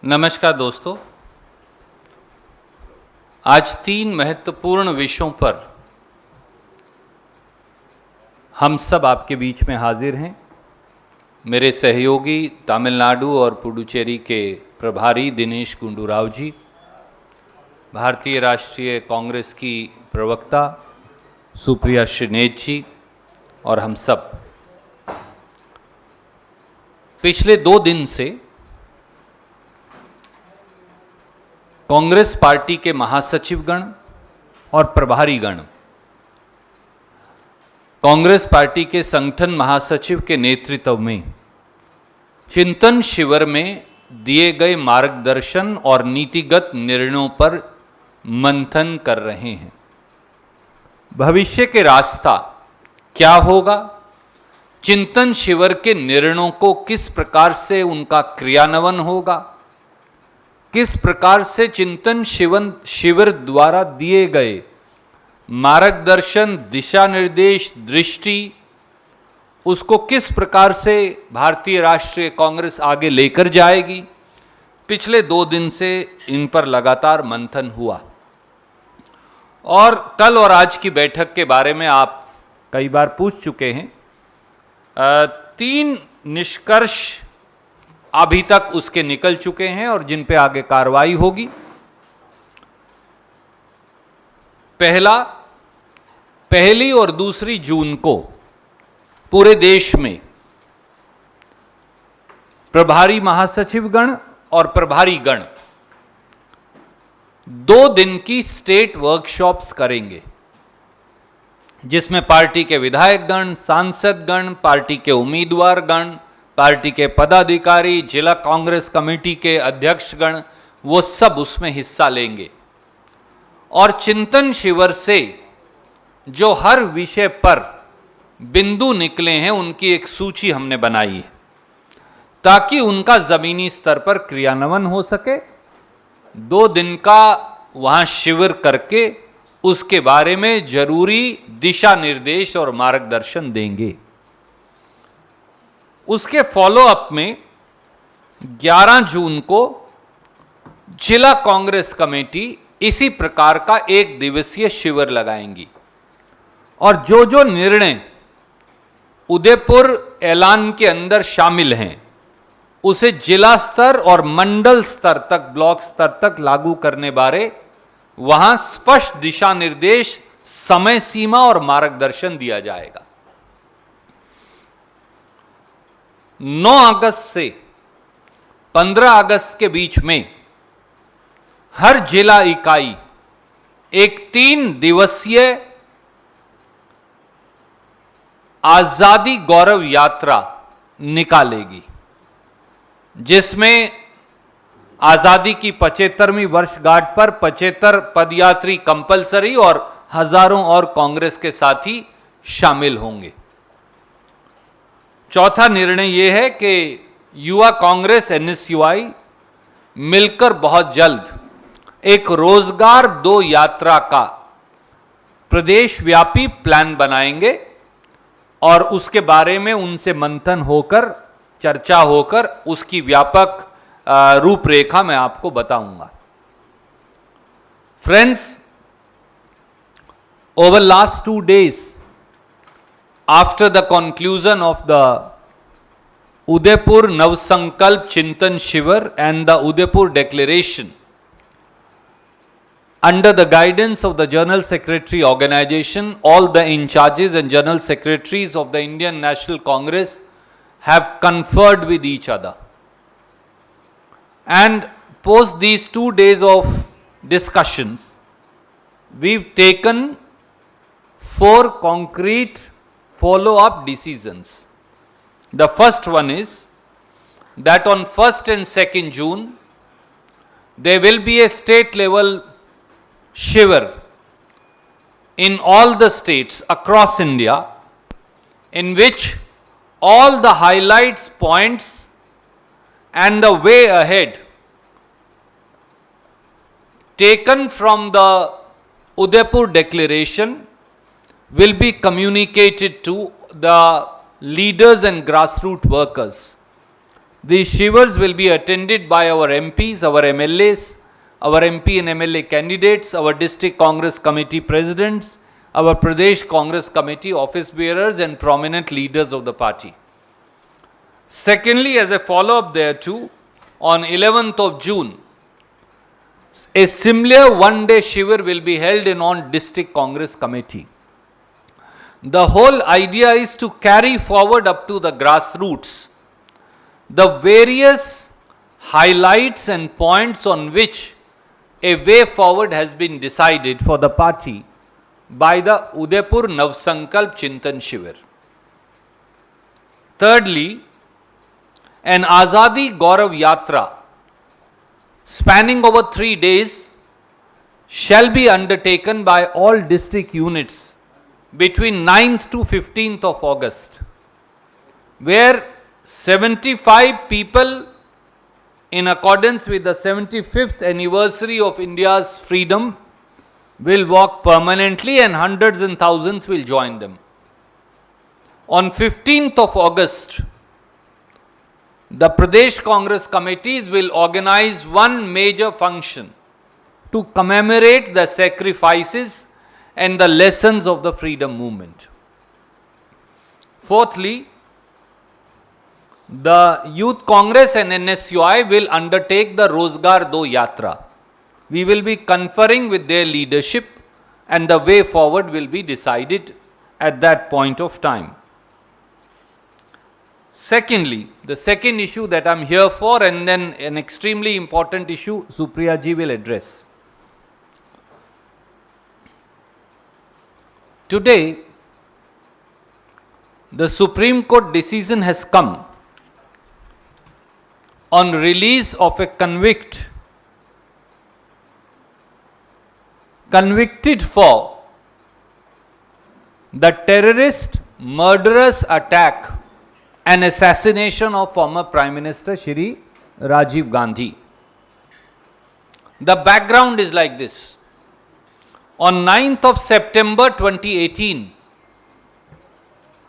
नमस्कार दोस्तों, आज 3 महत्वपूर्ण विषयों पर हम सब आपके बीच में हाजिर हैं। मेरे सहयोगी तमिलनाडु और पुडुचेरी के प्रभारी दिनेश गुंडूराव जी, भारतीय राष्ट्रीय कांग्रेस की प्रवक्ता सुप्रिया श्रीनेत जी और हम सब। पिछले 2 दिन से कांग्रेस पार्टी के महासचिवगण और प्रभारीगण कांग्रेस पार्टी के संगठन महासचिव के नेतृत्व में चिंतन शिविर में दिए गए मार्गदर्शन और नीतिगत निर्णयों पर मंथन कर रहे हैं। भविष्य के रास्ता क्या होगा, चिंतन शिविर के निर्णयों को किस प्रकार से उनका क्रियान्वयन होगा, किस प्रकार से चिंतन शिविर द्वारा दिए गए मार्गदर्शन, दिशा निर्देश, दृष्टि, उसको किस प्रकार से भारतीय राष्ट्रीय कांग्रेस आगे लेकर जाएगी, पिछले 2 दिन से इन पर लगातार मंथन हुआ। और कल और आज की बैठक के बारे में आप कई बार पूछ चुके हैं। 3 निष्कर्ष अभी तक उसके निकल चुके हैं और जिन पे आगे कार्रवाई होगी। पहला, 1 और 2 जून को पूरे देश में प्रभारी महासचिवगण और प्रभारीगण 2 दिन की स्टेट वर्कशॉप्स करेंगे, जिसमें पार्टी के विधायकगण, सांसदगण, पार्टी के उम्मीदवारगण, पार्टी के पदाधिकारी, जिला कांग्रेस कमेटी के अध्यक्षगण, वो सब उसमें हिस्सा लेंगे। और चिंतन शिविर से जो हर विषय पर बिंदु निकले हैं उनकी एक सूची हमने बनाई है, ताकि उनका जमीनी स्तर पर क्रियान्वयन हो सके। 2 दिन का वहां शिविर करके उसके बारे में जरूरी दिशा निर्देश और मार्गदर्शन देंगे। उसके फॉलोअप में 11 जून को जिला कांग्रेस कमेटी इसी प्रकार का 1 दिवसीय शिविर लगाएंगी और जो निर्णय उदयपुर ऐलान के अंदर शामिल हैं उसे जिला स्तर और मंडल स्तर तक, ब्लॉक स्तर तक लागू करने बारे वहां स्पष्ट दिशा निर्देश, समय सीमा और मार्गदर्शन दिया जाएगा। 9 अगस्त से 15 अगस्त के बीच में हर जिला इकाई एक 3 दिवसीय आजादी गौरव यात्रा निकालेगी, जिसमें आजादी की 75वीं वर्षगांठ पर 75 पदयात्री कंपलसरी और हजारों और कांग्रेस के साथी शामिल होंगे। चौथा निर्णय यह है कि युवा कांग्रेस NSUI मिलकर बहुत जल्द एक रोजगार 2 यात्रा का प्रदेश व्यापी प्लान बनाएंगे और उसके बारे में उनसे मंथन होकर, चर्चा होकर उसकी व्यापक रूपरेखा मैं आपको बताऊंगा। Friends, over last 2 days after the conclusion of the Udaipur Navsankalp Chintan Shivir and the Udaipur Declaration, under the guidance of the General Secretary Organization, all the in-charges and General Secretaries of the Indian National Congress have conferred with each other. And post these 2 days of discussions, we've taken 4 concrete follow-up decisions. The first one is that on 1st and 2nd June, there will be a state level Shivir in all the states across India, in which all the highlights, points and the way ahead taken from the Udaipur Declaration will be communicated to the leaders and grassroots workers. These Shivars will be attended by our MPs, our MLAs, our MP and MLA candidates, our district Congress committee presidents, our Pradesh Congress committee office bearers and prominent leaders of the party. Secondly, as a follow-up thereto, on 11th of June, a similar one-day Shivar will be held in on district Congress committee. The whole idea is to carry forward up to the grassroots the various highlights and points on which a way forward has been decided for the party by the Udaipur Navsankalp Chintan Shivar. Thirdly, an Azadi Gaurav Yatra spanning over 3 days shall be undertaken by all district units between 9th to 15th of August, where 75 people in accordance with the 75th anniversary of India's freedom will walk permanently and hundreds and thousands will join them. On 15th of August, the Pradesh Congress committees will organize one major function to commemorate the sacrifices and the lessons of the freedom movement. Fourthly, the Youth Congress and NSUI will undertake the Rozgar Do Yatra. We will be conferring with their leadership and the way forward will be decided at that point of time. Secondly, the second issue that I am here for, and then an extremely important issue Supriya ji will address. Today, the Supreme Court decision has come on release of a convicted for the terrorist murderous attack and assassination of former Prime Minister Shri Rajiv Gandhi. The background is like this. On 9th of September 2018,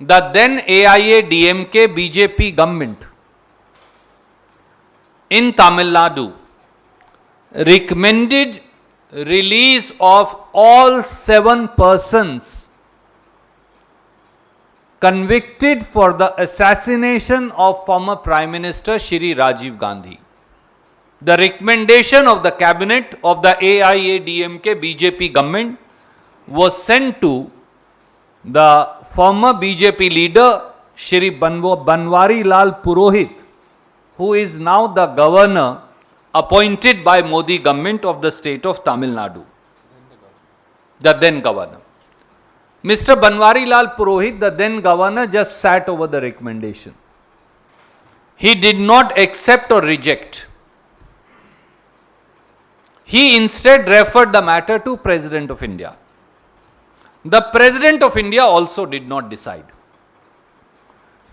the then AIA-DMK BJP government in Tamil Nadu recommended release of all 7 persons convicted for the assassination of former Prime Minister Shri Rajiv Gandhi. The recommendation of the cabinet of the AIA-DMK BJP government was sent to the former BJP leader Shri Banwari Lal Purohit, who is now the governor appointed by Modi government of the state of Tamil Nadu, the then governor. Mr. Banwari Lal Purohit, the then governor, just sat over the recommendation. He did not accept or reject. He instead referred the matter to President of India. The President of India also did not decide.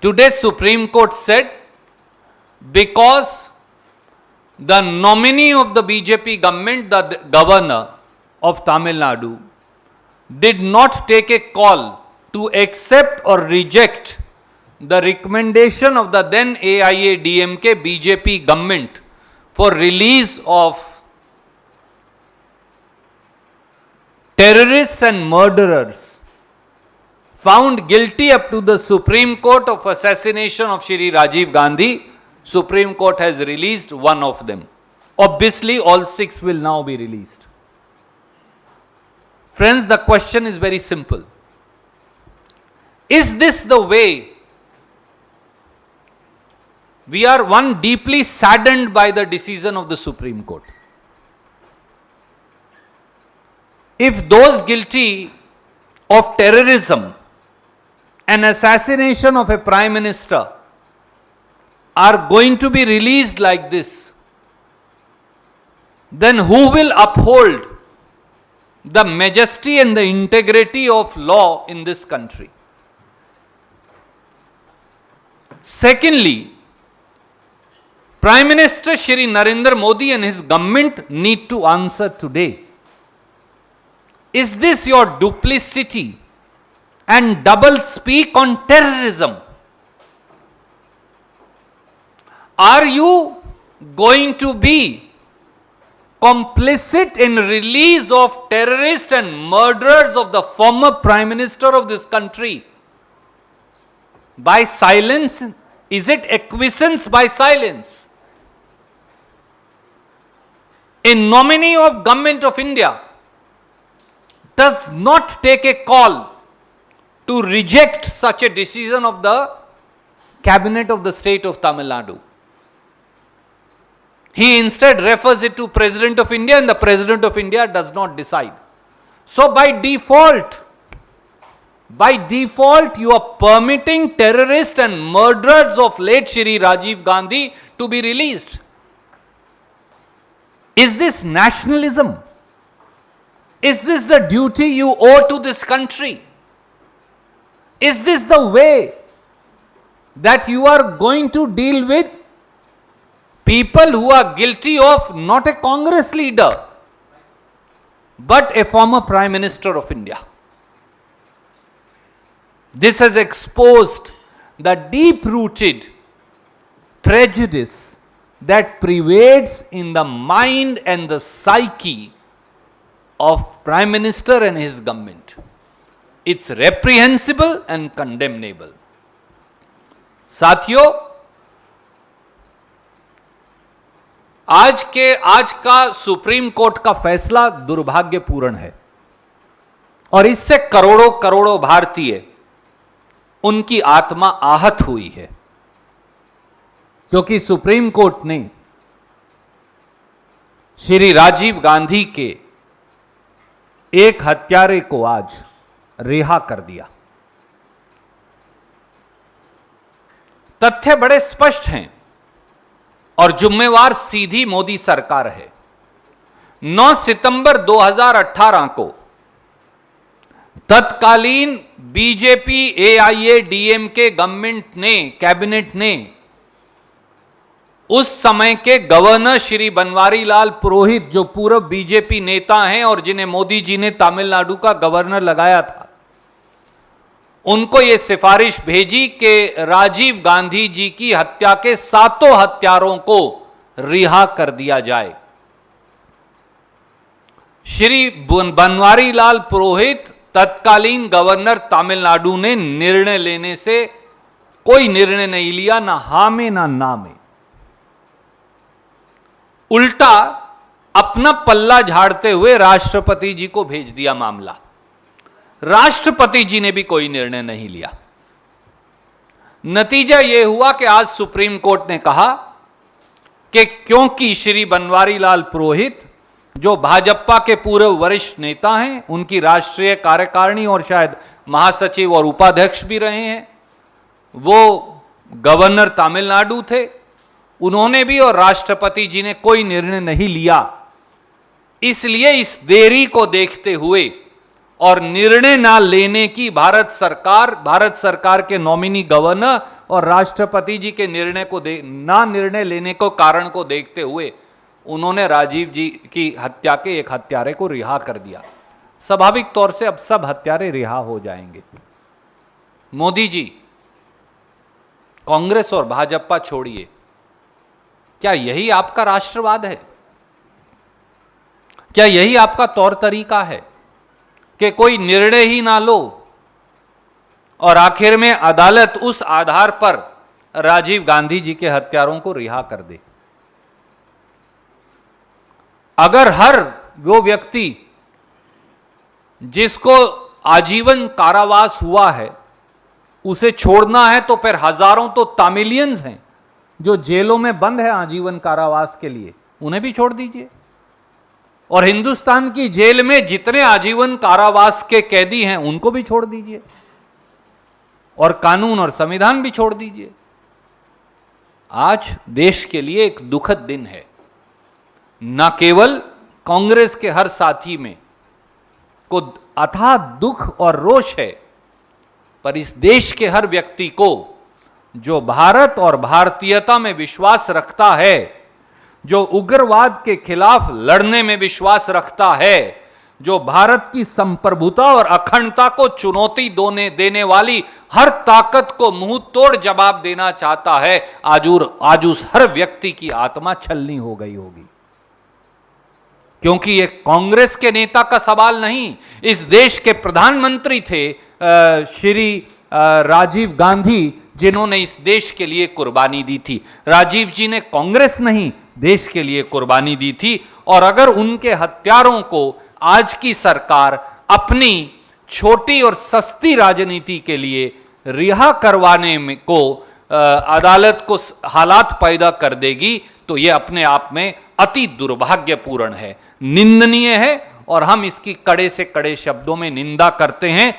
Today Supreme Court said, because the nominee of the BJP government, the governor of Tamil Nadu, did not take a call to accept or reject the recommendation of the then AIA-DMK BJP government for release of terrorists and murderers found guilty up to the Supreme Court of assassination of Shri Rajiv Gandhi. Supreme Court has released one of them. Obviously, all 6 will now be released. Friends, the question is very simple. Is this the way? We are deeply saddened by the decision of the Supreme Court. If those guilty of terrorism and assassination of a Prime Minister are going to be released like this, then who will uphold the majesty and the integrity of law in this country? Secondly, Prime Minister Shri Narendra Modi and his government need to answer today. Is this your duplicity and double speak on terrorism? Are you going to be complicit in release of terrorists and murderers of the former Prime Minister of this country by silence? Is it acquiescence by silence? A nominee of Government of India does not take a call to reject such a decision of the Cabinet of the state of Tamil Nadu. He instead refers it to President of India, and the President of India does not decide. So by default, you are permitting terrorists and murderers of late Shri Rajiv Gandhi to be released. Is this nationalism? Is this the duty you owe to this country? Is this the way that you are going to deal with people who are guilty of not a Congress leader, but a former Prime Minister of India? This has exposed the deep-rooted prejudice that pervades in the mind and the psyche of Prime Minister and his government. It's reprehensible and condemnable. साथियों, आज का supreme court का फैसला दुर्भाग्यपूर्ण है और इससे करोड़ों करोड़ों भारतीय उनकी आत्मा आहत हुई है, क्योंकि सुप्रीम कोर्ट ने श्री राजीव गांधी के एक हत्यारे को आज रिहा कर दिया। तथ्य बड़े स्पष्ट हैं और जिम्मेवार सीधी मोदी सरकार है। 9 सितंबर 2018 को तत्कालीन बीजेपी AIADMK गवर्नमेंट ने, कैबिनेट ने उस समय के गवर्नर श्री बनवारी लाल पुरोहित, जो पूर्व बीजेपी नेता हैं और जिन्हें मोदी जी ने तमिलनाडु का गवर्नर लगाया था, उनको यह सिफारिश भेजी कि राजीव गांधी जी की हत्या के 7 हत्यारों को रिहा कर दिया जाए। श्री बनवारी लाल पुरोहित, तत्कालीन गवर्नर तमिलनाडु ने निर्णय लेने से कोई निर्णय नहीं लिया, ना हां में ना ना में। उल्टा अपना पल्ला झाड़ते हुए राष्ट्रपति जी को भेज दिया मामला। राष्ट्रपति जी ने भी कोई निर्णय नहीं लिया। नतीजा यह हुआ कि आज सुप्रीम कोर्ट ने कहा कि क्योंकि श्री बनवारी लाल पुरोहित, जो भाजपा के पूर्व वरिष्ठ नेता हैं, उनकी राष्ट्रीय कार्यकारिणी और शायद महासचिव और उपाध्यक्ष भी रहे हैं, वो गवर्नर तमिलनाडु थे, उन्होंने भी और राष्ट्रपति जी ने कोई निर्णय नहीं लिया। इसलिए इस देरी को देखते हुए और निर्णय ना लेने की भारत सरकार के नॉमिनी गवर्नर और राष्ट्रपति जी के निर्णय को ना निर्णय लेने को कारण को देखते हुए उन्होंने राजीव जी की हत्या के एक हत्यारे को रिहा कर दिया। स्वाभाविक तौर से अब सब हत्यारे रिहा हो जाएंगे। मोदी जी, कांग्रेस और भाजपा छोड़िए, क्या यही आपका राष्ट्रवाद है? क्या यही आपका तौर तरीका है कि कोई निर्णय ही ना लो और आखिर में अदालत उस आधार पर राजीव गांधी जी के हत्यारों को रिहा कर दे? अगर हर वो व्यक्ति जिसको आजीवन कारावास हुआ है उसे छोड़ना है, तो फिर हजारों तो तमिलियंस हैं जो जेलों में बंद है आजीवन कारावास के लिए, उन्हें भी छोड़ दीजिए। और हिंदुस्तान की जेल में जितने आजीवन कारावास के कैदी हैं उनको भी छोड़ दीजिए और कानून और संविधान भी छोड़ दीजिए। आज देश के लिए एक दुखद दिन है। न केवल कांग्रेस के हर साथी में को अथाह दुख और रोष है, पर इस देश के हर व्यक्ति को जो भारत और भारतीयता में विश्वास रखता है, जो उग्रवाद के खिलाफ लड़ने में विश्वास रखता है, जो भारत की संप्रभुता और अखंडता को चुनौती देने वाली हर ताकत को मुंह तोड़ जवाब देना चाहता है, आज उस हर व्यक्ति की आत्मा छलनी हो गई होगी। क्योंकि ये कांग्रेस के नेता का सवाल नहीं, इस देश के प्रधानमंत्री थे श्री राजीव गांधी, जिन्होंने इस देश के लिए कुर्बानी दी थी। राजीव जी ने कांग्रेस नहीं, देश के लिए कुर्बानी दी थी। और अगर उनके हत्यारों को आज की सरकार अपनी छोटी और सस्ती राजनीति के लिए रिहा करवाने में को अदालत को हालात पैदा कर देगी, तो यह अपने आप में अति दुर्भाग्यपूर्ण है, निंदनीय है, और हम इसकी कड़े से कड़े शब्दों में निंदा करते हैं।